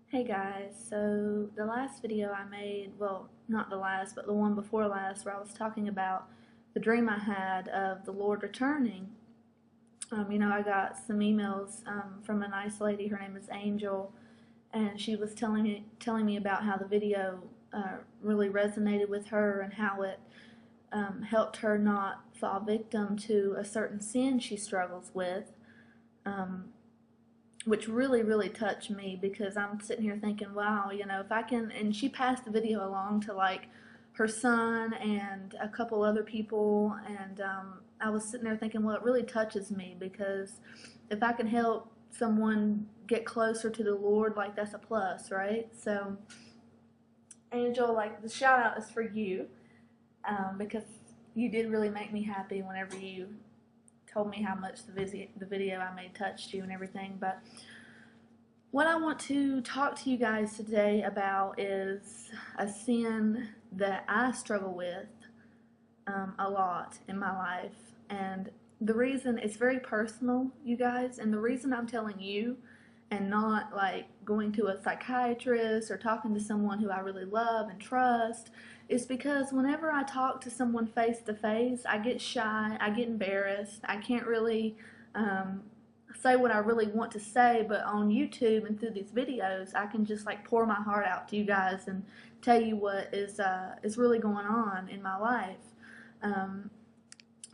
Hey guys, so the last video I made, well, not the last, but the one before last, where I was talking about the dream I had of the Lord returning. I got some emails from a nice lady. Her name is Angel, and she was telling me about how the video really resonated with her and how it helped her not fall victim to a certain sin she struggles with. Which really touched me, because I'm sitting here thinking, wow, if I can. And she passed the video along to like her son and a couple other people, and I was sitting there thinking, well, it really touches me, because if I can help someone get closer to the Lord, like, that's a plus, right? So, Angel, like, the shout out is for you, because you did really make me happy whenever you told me how much the video I made touched you and everything. But what I want to talk to you guys today about is a sin that I struggle with a lot in my life. And the reason, it's very personal, you guys, and the reason I'm telling you and not like going to a psychiatrist or talking to someone who I really love and trust, is because whenever I talk to someone face to face, I get shy, I get embarrassed, I can't really say what I really want to say. But on YouTube and through these videos, I can just like pour my heart out to you guys and tell you what is really going on in my life.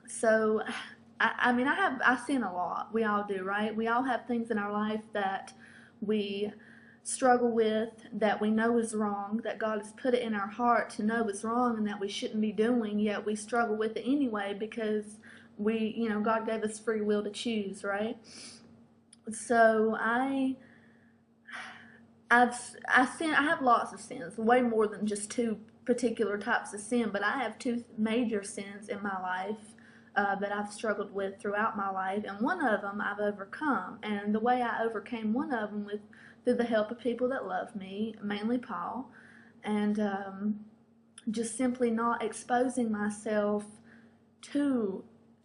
So I sin a lot. We all do, right? We all have things in our life that we struggle with, that we know is wrong, that God has put it in our heart to know is wrong and that we shouldn't be doing, yet we struggle with it anyway, because God gave us free will to choose, right? So I have lots of sins, way more than just two particular types of sin, but I have two major sins in my life that I've struggled with throughout my life, and one of them I've overcome. And the way I overcame one of them, through the help of people that love me, mainly Paul, and just simply not exposing myself to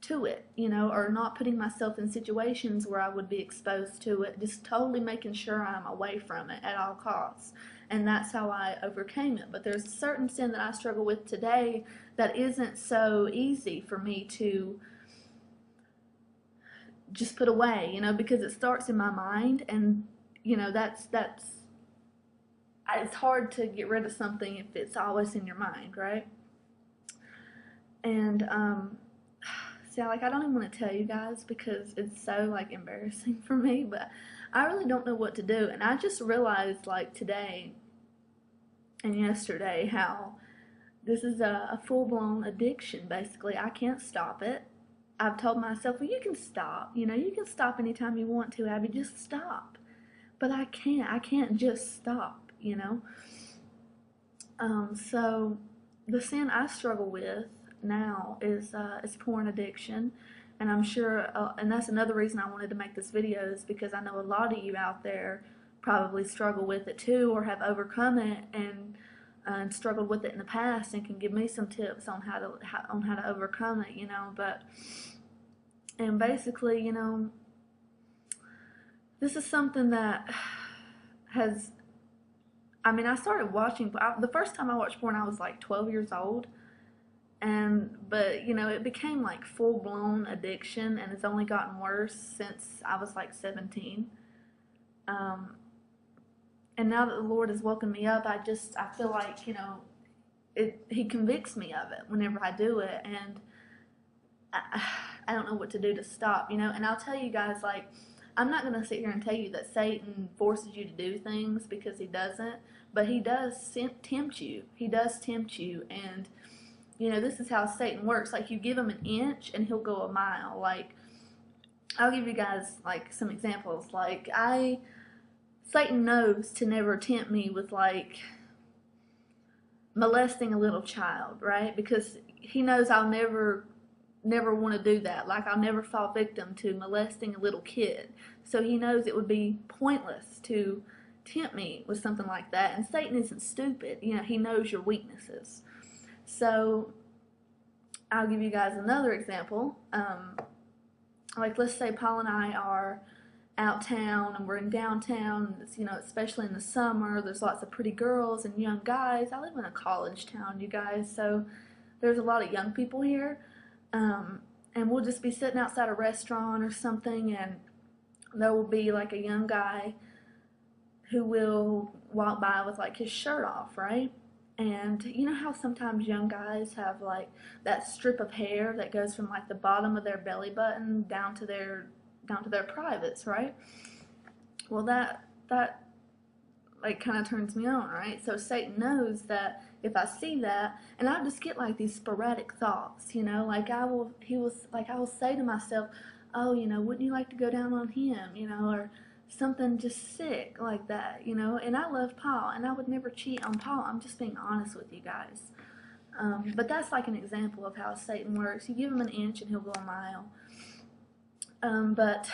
it, or not putting myself in situations where I would be exposed to it, just totally making sure I'm away from it at all costs. And that's how I overcame it. But there's a certain sin that I struggle with today that isn't so easy for me to just put away, because it starts in my mind, and that's it's hard to get rid of something if it's always in your mind, right? And like, I don't even want to tell you guys because it's so like embarrassing for me, but I really don't know what to do. And I just realized like today and yesterday how this is a full-blown addiction. Basically, I can't stop it. I've told myself, well, you can stop, you can stop anytime you want to, Abby, just stop. But I can't just stop. So the sin I struggle with now is porn addiction. And I'm sure, and that's another reason I wanted to make this video, is because I know a lot of you out there probably struggle with it too, or have overcome it and struggled with it in the past, and can give me some tips on how to overcome it, And basically, this is something that has, I started watching, the first time I watched porn I was like 12 years old. But it became like full-blown addiction, and it's only gotten worse since I was like 17. And now that the Lord has woken me up, I feel like, He convicts me of it whenever I do it, and I don't know what to do to stop, And I'll tell you guys, like, I'm not going to sit here and tell you that Satan forces you to do things, because he doesn't, but he does tempt you. He does tempt you, and this is how Satan works. Like, you give him an inch and he'll go a mile. Like, I'll give you guys like some examples. Like, Satan knows to never tempt me with like molesting a little child, right? Because he knows I'll never want to do that. Like, I'll never fall victim to molesting a little kid. So he knows it would be pointless to tempt me with something like that. And Satan isn't stupid. He knows your weaknesses. So I'll give you guys another example. Like, let's say Paul and I are out town and we're in downtown, you know, especially in the summer, there's lots of pretty girls and young guys. I live in a college town, you guys, so there's a lot of young people here. And we'll just be sitting outside a restaurant or something, and there will be like a young guy who will walk by with like his shirt off, right? And you know how sometimes young guys have like that strip of hair that goes from like the bottom of their belly button down to their privates, right? Well, that like kind of turns me on, right? So Satan knows that if I see that, and I just get like these sporadic thoughts, you know, like I will say to myself, oh, you know, wouldn't you like to go down on him, you know, or something just sick like that, you know? And I love Paul, and I would never cheat on Paul. I'm just being honest with you guys. But that's like an example of how Satan works. You give him an inch and he'll go a mile. But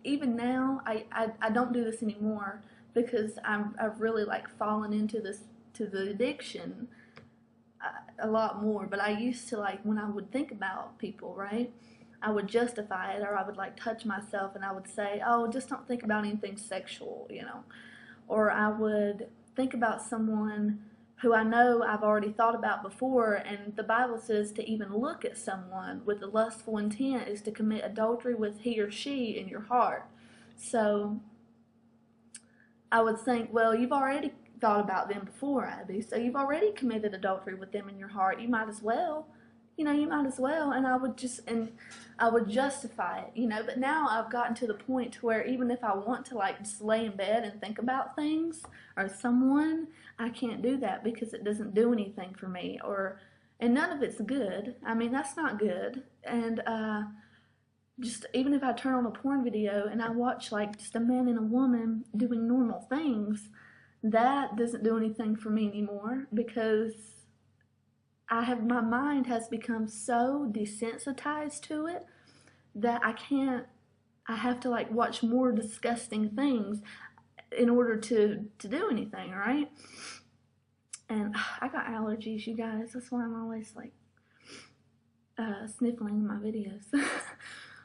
even now, I don't do this anymore because I've really like fallen into the addiction a lot more. But I used to, like, when I would think about people, right, I would justify it, or I would like touch myself and I would say, oh, just don't think about anything sexual, you know. Or I would think about someone who I know I've already thought about before, and the Bible says to even look at someone with a lustful intent is to commit adultery with he or she in your heart. So I would think, well, you've already thought about them before, Abby, so you've already committed adultery with them in your heart. You might as well, you know, you might as well. And I would justify it, you know. But now I've gotten to the point to where even if I want to like just lay in bed and think about things or someone, I can't do that because it doesn't do anything for me, and none of it's good. I mean, that's not good. And just even if I turn on a porn video and I watch like just a man and a woman doing normal things, that doesn't do anything for me anymore because my mind has become so desensitized to it that I have to like watch more disgusting things in order to do anything, right? And I got allergies, you guys. That's why I'm always like sniffling in my videos.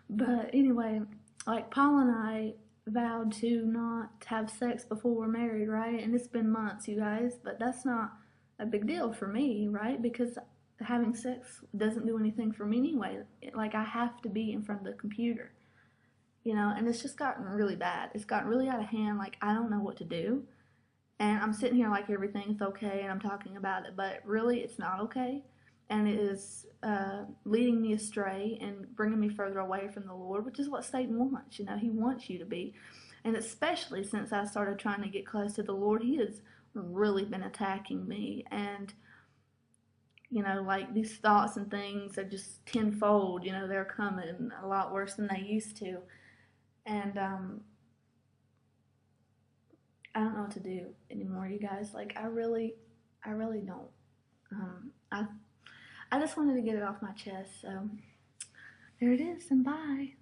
But anyway, like Paul and I vowed to not have sex before we're married, right? And it's been months, you guys, but that's not a big deal for me, right? Because having sex doesn't do anything for me anyway. Like, I have to be in front of the computer, you know, and it's just gotten really bad. It's gotten really out of hand. Like, I don't know what to do. And I'm sitting here like everything's okay and I'm talking about it, but really it's not okay. And it is leading me astray and bringing me further away from the Lord, which is what Satan wants. You know, he wants you to be. And especially since I started trying to get close to the Lord, he has really been attacking me. And, you know, like these thoughts and things are just tenfold. You know, they're coming a lot worse than they used to. And I don't know what to do anymore, you guys. Like, I really don't. I just wanted to get it off my chest, so there it is, and bye.